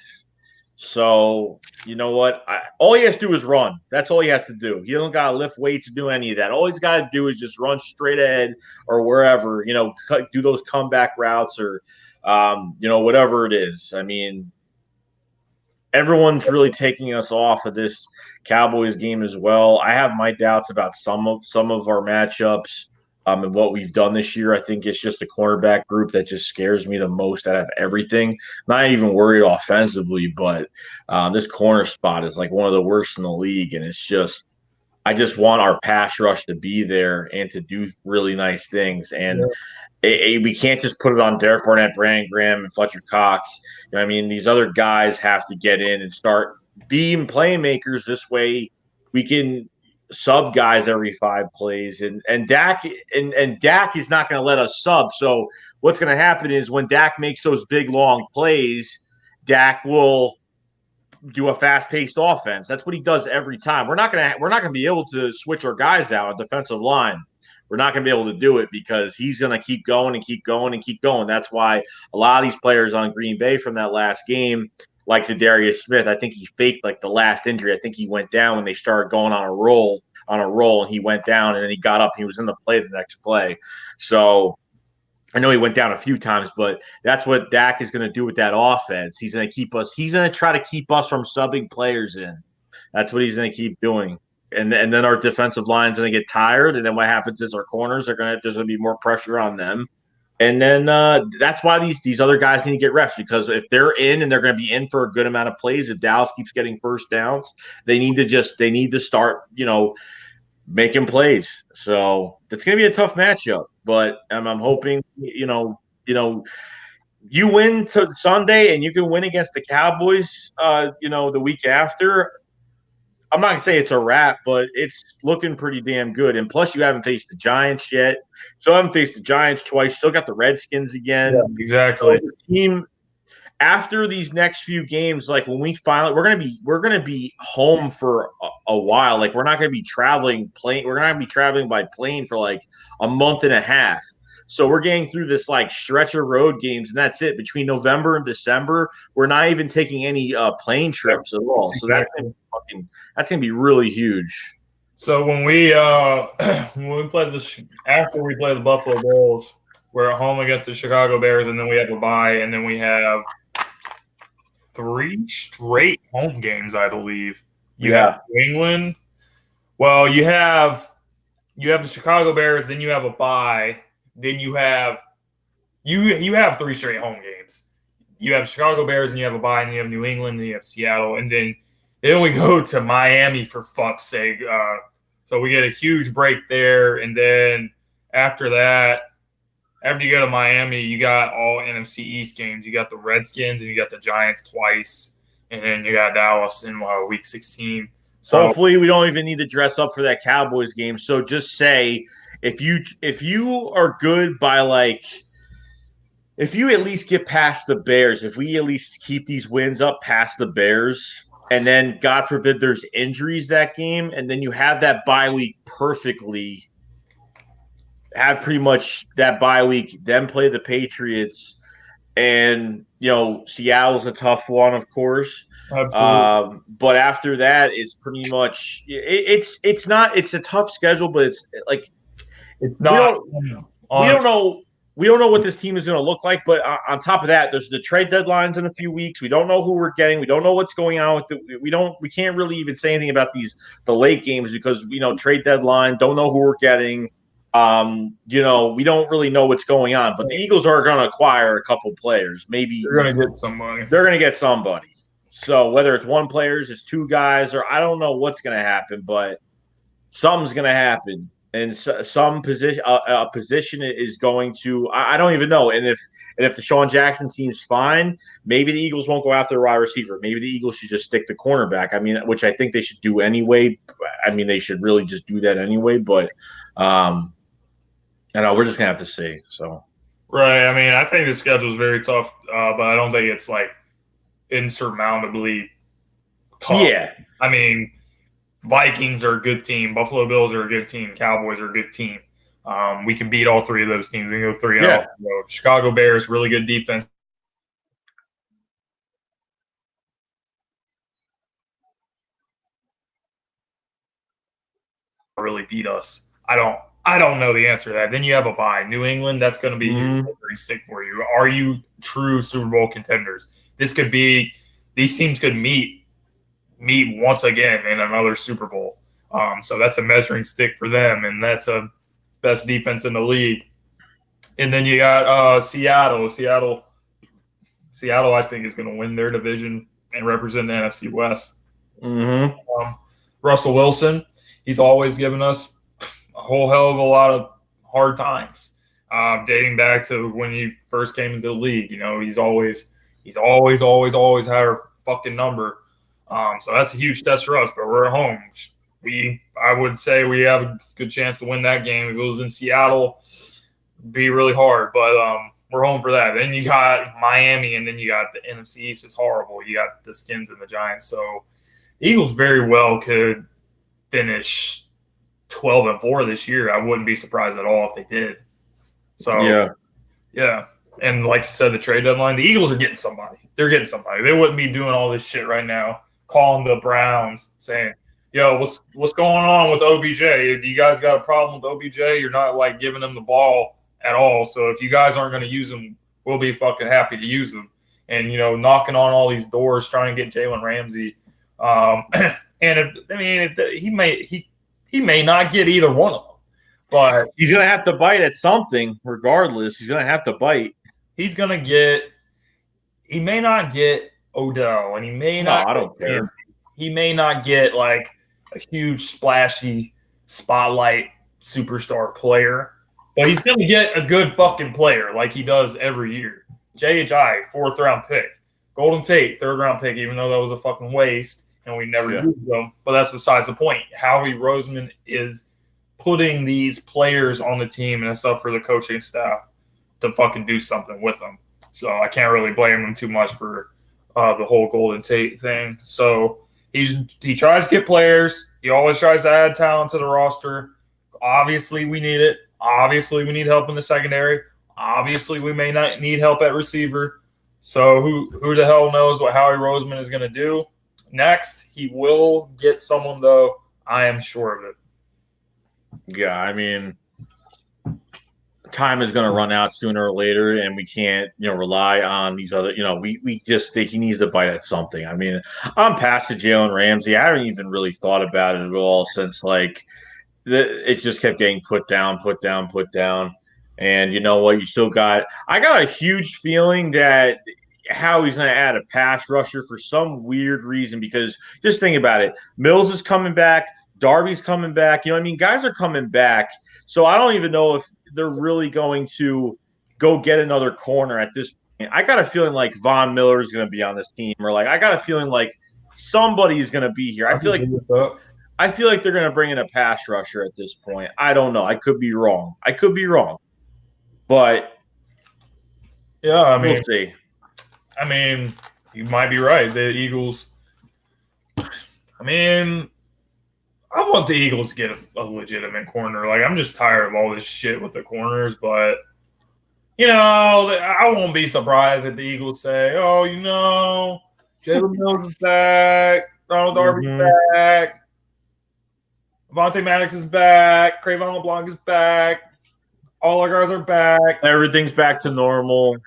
So, you know what? All he has to do is run. That's all he has to do. He don't got to lift weights or do any of that. All he's got to do is just run straight ahead or wherever, do those comeback routes or, whatever it is. I mean, everyone's really taking us off of this Cowboys game as well. I have my doubts about some of our matchups. And what we've done this year, I think it's just a cornerback group that just scares me the most out of everything. Not even worried offensively, but this corner spot is one of the worst in the league. And it's just, I just want our pass rush to be there and to do really nice things. And we can't just put it on Derek Barnett, Brandon Graham, and Fletcher Cox. These other guys have to get in and start being playmakers. This way we can sub guys every 5 plays, and Dak is not going to let us sub. So what's going to happen is when Dak makes those big long plays, Dak will do a fast-paced offense. That's what he does every time. We're not going to be able to switch our guys out on defensive line. We're not going to be able to do it because he's going to keep going and keep going and keep going. That's why a lot of these players on Green Bay from that last game, like Zadarius Smith, I think he faked the last injury. I think he went down when they started going on a roll, and he went down, and then he got up. And he was in the play the next play. So I know he went down a few times, but that's what Dak is going to do with that offense. He's going to keep us. He's going to try to keep us from subbing players in. That's what he's going to keep doing. And then our defensive line is going to get tired. And then what happens is our corners there's going to be more pressure on them. And then that's why these other guys need to get reps, because if they're in and they're going to be in for a good amount of plays, if Dallas keeps getting first downs, they need to start, making plays. So it's going to be a tough matchup, but I'm hoping, you win to Sunday and you can win against the Cowboys, the week after. I'm not going to say it's a wrap, but it's looking pretty damn good. And plus, you haven't faced the Giants yet. So I haven't faced the Giants twice. Still got the Redskins again. Yeah, exactly. So the team, after these next few games, when we finally, we're going to be home for a a while. Like we're not going to be traveling plane. We're not going to be traveling by plane for like a month and a half. So we're getting through this like stretch of road games, and that's it. Between November and December, we're not even taking any plane trips at all. So that's gonna be really huge. So when we when we play after we play the Buffalo Bills, we're at home against the Chicago Bears, and then we have a bye, and then we have 3 straight home games, I believe. You have New England. Well, you have the Chicago Bears, then you have a bye, then you have 3 straight home games. You have Chicago Bears, and you have a bye, and you have New England, and you have Seattle, and then we go to Miami for fuck's sake. So we get a huge break there, and then after that, after you go to Miami, you got all NFC East games. You got the Redskins, and you got the Giants twice, and then you got Dallas in Week 16. So hopefully we don't even need to dress up for that Cowboys game. So just say if you are good by like if you at least get past the Bears, if we at least keep these wins up past the Bears, and then God forbid there's injuries that game, and then you have that bye week perfectly, have pretty much that bye week, then play the Patriots, and Seattle's a tough one, of course. But after that, it's pretty much it's a tough schedule, but it's like it's not. We don't know what this team is going to look like. But on top of that, there's the trade deadlines in a few weeks. We don't know who we're getting. We don't know what's going on with we can't really even say anything about the late games because trade deadline, don't know who we're getting. We don't really know what's going on. But the Eagles are going to acquire a couple players. Maybe they're going to get somebody. They're going to get somebody. So whether it's one player, it's 2 guys, or I don't know what's going to happen, but something's going to happen. And some position, a position is going to. I don't even know. And if Deshaun Jackson seems fine, maybe the Eagles won't go after a wide receiver. Maybe the Eagles should just stick to cornerback. I mean, which I think they should do anyway. I mean, they should really just do that anyway. But I know we're just gonna have to see. So right. I mean, I think the schedule is very tough, but I don't think it's like insurmountably tough. Yeah. I mean, Vikings are a good team. Buffalo Bills are a good team. Cowboys are a good team. We can beat all 3 of those teams. We can go 3-0. Yeah. Chicago Bears, really good defense. Really beat us. I don't know the answer to that. Then you have a bye. New England, that's going to be a very stick for you. Are you true Super Bowl contenders? These teams could meet once again in another Super Bowl. So that's a measuring stick for them, and that's a best defense in the league. And then you got Seattle. Seattle, I think, is going to win their division and represent the NFC West. Mm-hmm. Russell Wilson, he's always given us a whole hell of a lot of hard times, dating back to when he first came into the league. He's always had our fucking number. So that's a huge test for us, but we're at home. I would say we have a good chance to win that game. If it was in Seattle, it'd be really hard, but we're home for that. Then you got Miami, and then you got the NFC East. It's horrible. You got the Skins and the Giants. So the Eagles very well could finish 12-4 this year. I wouldn't be surprised at all if they did. So yeah. And like you said, the trade deadline, the Eagles are getting somebody. They're getting somebody. They wouldn't be doing all this shit right now, calling the Browns, saying, yo, what's going on with OBJ? Do you guys got a problem with OBJ? You're not like giving him the ball at all. So if you guys aren't going to use him, we'll be fucking happy to use him. And knocking on all these doors, trying to get Jalen Ramsey. He may not get either one of them, but he's gonna have to bite at something. Regardless, he's gonna have to bite. He's gonna get. He may not get Odell, and he may not. I don't care. He may not get like a huge splashy spotlight superstar player, but he's going to get a good fucking player like he does every year. JHI, 4th round pick. Golden Tate, 3rd round pick, even though that was a fucking waste and we never used them. But that's besides the point. Howie Roseman is putting these players on the team, and it's up for the coaching staff to fucking do something with them. So I can't really blame them too much for the whole Golden Tate thing. So He tries to get players. He always tries to add talent to the roster. Obviously, we need it. Obviously, we need help in the secondary. Obviously, we may not need help at receiver. So who the hell knows what Howie Roseman is going to do next? He will get someone, though. I am sure of it. Yeah, I mean, time is going to run out sooner or later, and we can't, rely on these other. We just think he needs to bite at something. I mean, I'm past the Jalen Ramsey. I haven't even really thought about it at all since it just kept getting put down, put down, put down. And you know what? I got a huge feeling that Howie's going to add a pass rusher for some weird reason, because just think about it. Mills is coming back. Darby's coming back. You know what I mean? Guys are coming back. So I don't even know if they're really going to go get another corner at this point. I got a feeling like Von Miller is going to be on this team, or I got a feeling like somebody is going to be here. I feel like they're going to bring in a pass rusher at this point. I don't know. I could be wrong. But yeah, I mean, we'll see. I mean, you might be right. The Eagles. I mean, I want the Eagles to get a legitimate corner. I'm just tired of all this shit with the corners. But I won't be surprised if the Eagles say, "Oh, Jalen Mills is back, Ronald Darby's back, Avonte Maddox is back, Crayvon LeBlanc is back, all our guys are back, everything's back to normal."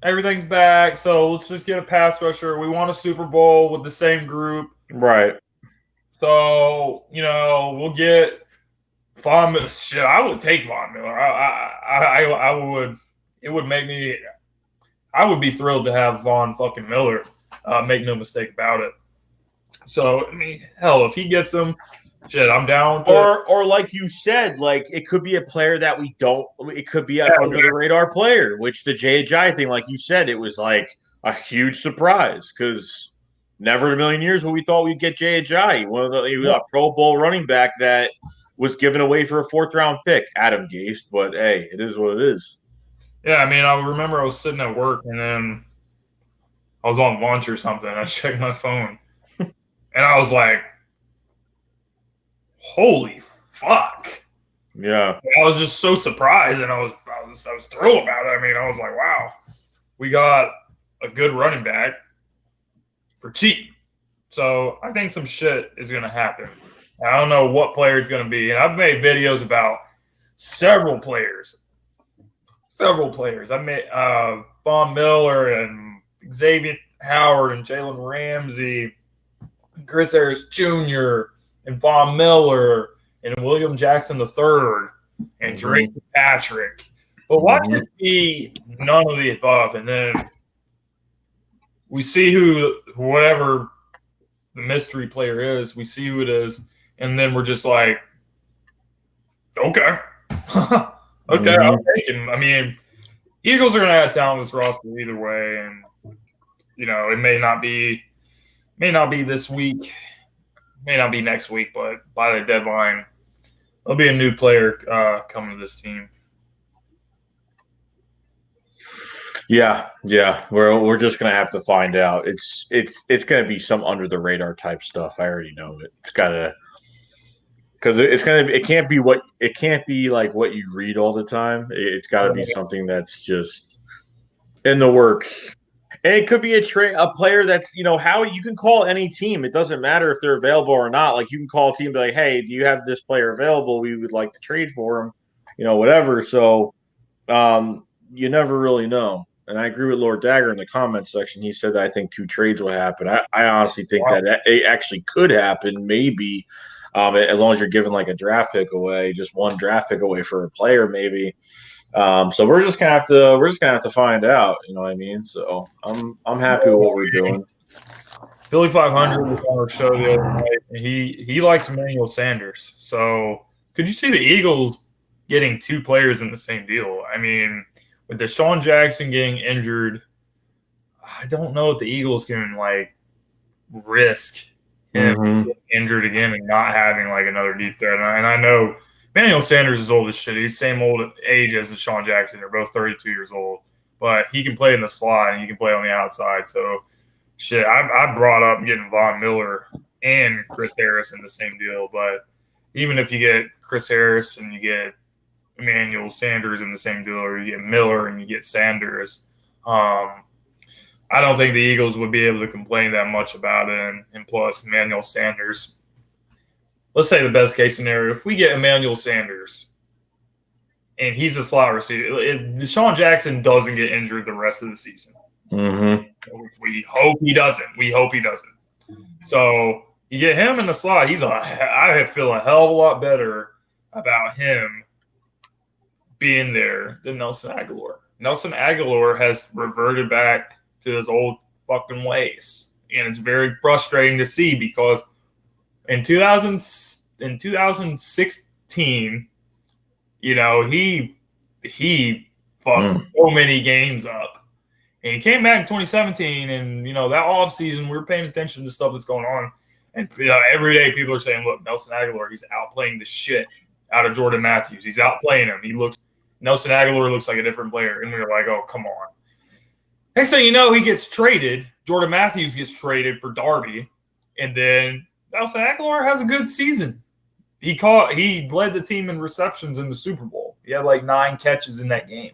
Everything's back, so let's just get a pass rusher. We want a Super Bowl with the same group. Right. So, we'll get Von Miller. Shit, I would take Von Miller. I would. It would make me – I would be thrilled to have Von fucking Miller. Make no mistake about it. So, I mean, hell, if he gets him, shit, I'm down with it. Or like you said, it could be a player that we don't – it could be an under-the-radar player, which the J.J. thing, like you said, it was a huge surprise because never in a million years would we thought we'd get J.J. He was a Pro Bowl running back that was given away for a 4th-round pick. Adam Gase, but, hey, it is what it is. Yeah, I mean, I remember I was sitting at work and then I was on lunch or something. I checked my phone and I was like, holy fuck. Yeah. I was just so surprised and I was thrilled about it. I mean, I was like, wow, we got a good running back for cheap. So I think some shit is going to happen. I don't know what player it's going to be. And I've made videos about several players. I made Von Miller and Xavier Howard and Jalen Ramsey, Chris Harris Jr. and Von Miller and William Jackson III and Drake Patrick. But watch it be none of the above, and then we see whoever the mystery player is. We see who it is, and then we're just like, okay. Okay, I'll take him. I mean, Eagles are going to have talent in this roster either way, and it may not be this week, may not be next week, but by the deadline, there'll be a new player coming to this team. Yeah, we're just going to have to find out. It's going to be some under the radar type stuff. I already know it. It's got to. Because it can't be like what you read all the time. It's got to be something that's just in the works. And it could be a player that's, how you can call any team. It doesn't matter if they're available or not. You can call a team and be like, hey, do you have this player available? We would like to trade for him, whatever. So you never really know. And I agree with Lord Dagger in the comments section. He said that I think 2 trades will happen. I honestly think that it actually could happen, maybe. As long as you're giving a draft pick away, just 1 draft pick away for a player, maybe. So we're just gonna have to find out. You know what I mean? So I'm happy with what we're doing. Philly 500 was on our show the other night, and he likes Emmanuel Sanders. So could you see the Eagles getting 2 players in the same deal? I mean, with Deshaun Jackson getting injured, I don't know if the Eagles can risk him injured again and not having another deep threat. And I know Emmanuel Sanders is old as shit. He's the same old age as Deshaun Jackson. They're both 32 years old. But he can play in the slot and he can play on the outside. So shit, I brought up getting Von Miller and Chris Harris in the same deal, but even if you get Chris Harris and you get Emmanuel Sanders in the same deal, or you get Miller and you get Sanders, I don't think the Eagles would be able to complain that much about it. And plus, Emmanuel Sanders, let's say the best case scenario, if we get Emmanuel Sanders and he's a slot receiver, if Deshaun Jackson doesn't get injured the rest of the season, we hope he doesn't. We hope he doesn't. So you get him in the slot. I feel a hell of a lot better about him being there than Nelson Aguilar. Nelson Aguilar has reverted back to his old fucking ways, and it's very frustrating to see because in 2016, you know, he fucked so many games up. And he came back in 2017, and, you know, that offseason, we were paying attention to stuff that's going on. And, you know, every day people are saying, look, Nelson Aguilar, he's outplaying the shit out of Jordan Matthews. He's outplaying him. Nelson Aguilar looks like a different player. And we were like, oh, come on. Next thing you know, he gets traded. Jordan Matthews gets traded for Darby. And then Nelson Aguilar has a good season. He led the team in receptions in the Super Bowl. He had like 9 catches in that game.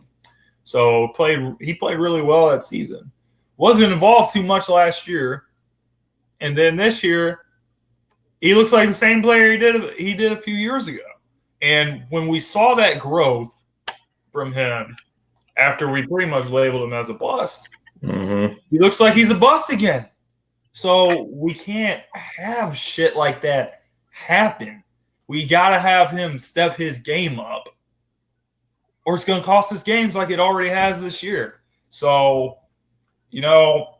So he played really well that season. Wasn't involved too much last year. And then this year, he looks like the same player he did a few years ago. And when we saw that growth from him after we pretty much labeled him as a bust, he looks like he's a bust again. So we can't have shit like that happen. We got to have him step his game up, or it's going to cost us games like it already has this year. So, you know,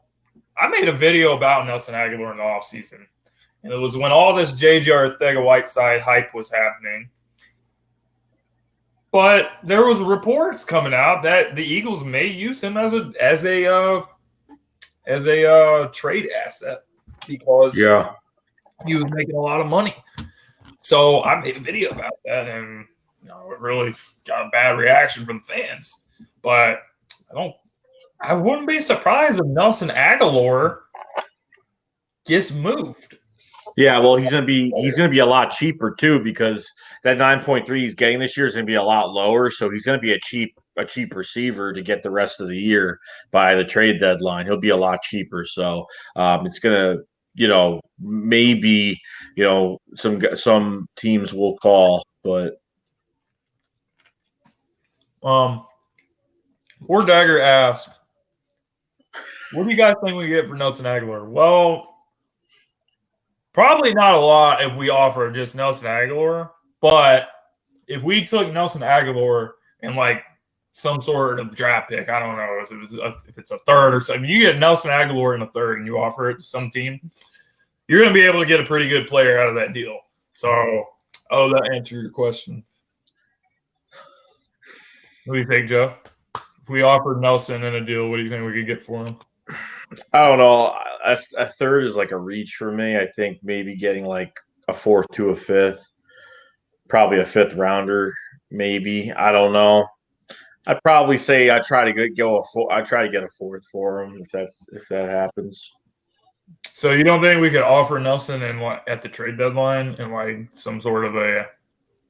I made a video about Nelson Aguilar in the offseason, and it was when all this J.J. Arcega-Whiteside hype was happening. But there was reports coming out that the Eagles may use him as a trade asset because he was making a lot of money. So I made a video about that, and you know, it really got a bad reaction from the fans. But I wouldn't be surprised if Nelson Aguilar gets moved. Yeah, well, he's gonna be a lot cheaper too, because that 9.3 he's getting this year is gonna be a lot lower. So he's gonna be a cheap receiver to get the rest of the year by the trade deadline. He'll be a lot cheaper. So it's gonna, you know, maybe, you know, some teams will call, but Poor Dagger asked, what do you guys think we get for Nelson Aguilar? Well, probably not a lot if we offer just Nelson Aguilar, but if we took Nelson Aguilar and like some sort of draft pick, I don't know if it's a third or something, you get Nelson Aguilar in a third and you offer it to some team, you're going to be able to get a pretty good player out of that deal. So, that answered your question. What do you think, Joe? If we offered Nelson in a deal, what do you think we could get for him? I don't know. A third is like a reach for me. I think maybe getting like a fourth to a fifth, probably a fifth rounder, maybe. I don't know. I'd probably say I try to get a fourth for him if that happens. So you don't think we could offer Nelson at the trade deadline and like some sort of a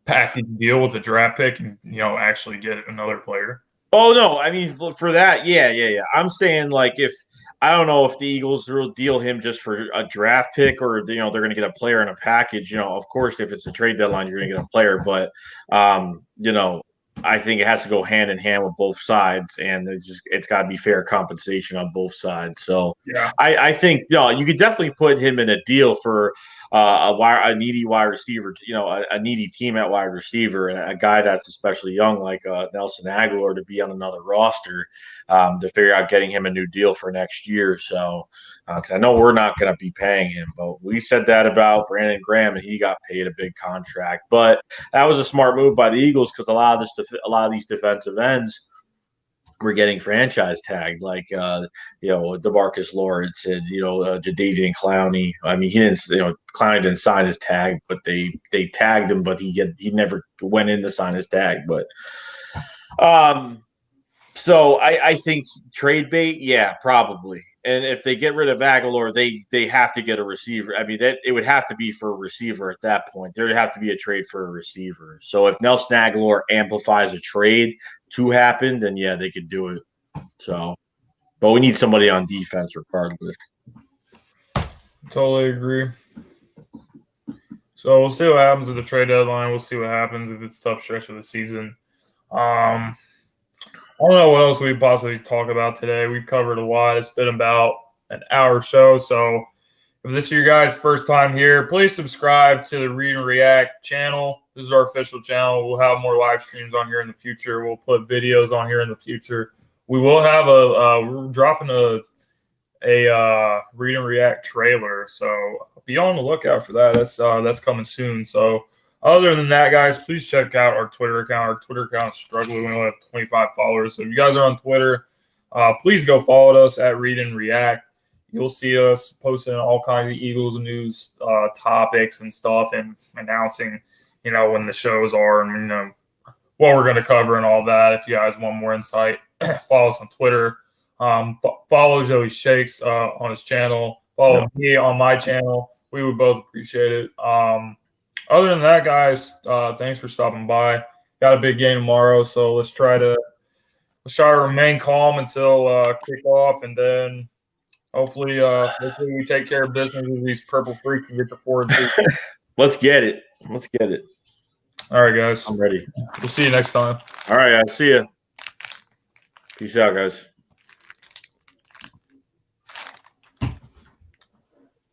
package deal with a draft pick and, you know, actually get another player? Oh no, I mean for that, yeah. I'm saying like if I don't know if the Eagles will deal him just for a draft pick or, you know, they're going to get a player in a package. You know, of course, if it's a trade deadline, you're going to get a player, but you know, I think it has to go hand in hand with both sides, and it's got to be fair compensation on both sides. So yeah, I think you could definitely put him in a deal for a needy wide receiver, you know, a needy team at wide receiver, and a guy that's especially young like Nelson Aguilar to be on another roster to figure out getting him a new deal for next year. So because I know we're not going to be paying him, but we said that about Brandon Graham, and he got paid a big contract. But that was a smart move by the Eagles because a lot of these defensive ends were getting franchise tagged, like you know, DeMarcus Lawrence and, you know, Jadeveon Clowney. I mean, Clowney didn't sign his tag, but they tagged him, but he never went in to sign his tag. But so I think trade bait, yeah, probably. And if they get rid of Aguilar, they have to get a receiver. I mean, that it would have to be for a receiver at that point. There would have to be a trade for a receiver. So if Nelson Aguilar amplifies a trade to happen, then yeah, they could do it. So, but we need somebody on defense regardless. Totally agree. So we'll see what happens at the trade deadline. We'll see what happens if it's a tough stretch of the season. I don't know what else we possibly talk about today. We've covered a lot. It's been about an hour show. So if this is your guys' first time here, please subscribe to the Read and React channel. This is our official channel. We'll have more live streams on here in the future. We'll put videos on here in the future. We will have we're dropping a Read and React trailer. So be on the lookout for that. That's coming soon. So other than that, guys, please check out our Twitter account. Our Twitter account is struggling. We only have 25 followers. So if you guys are on Twitter, please go follow us at Read and React. You'll see us posting all kinds of Eagles news topics and stuff and announcing, when the shows are and, what we're going to cover and all that. If you guys want more insight, follow us on Twitter. Follow Joeyshakes on his channel. Follow me on my channel. We would both appreciate it. Other than that, guys, thanks for stopping by. Got a big game tomorrow, so let's try to remain calm until kickoff, and then hopefully we take care of business with these purple freaks and get the 4-2. Let's get it. All right, guys. I'm ready. We'll see you next time. All right, guys. See ya. Peace out, guys.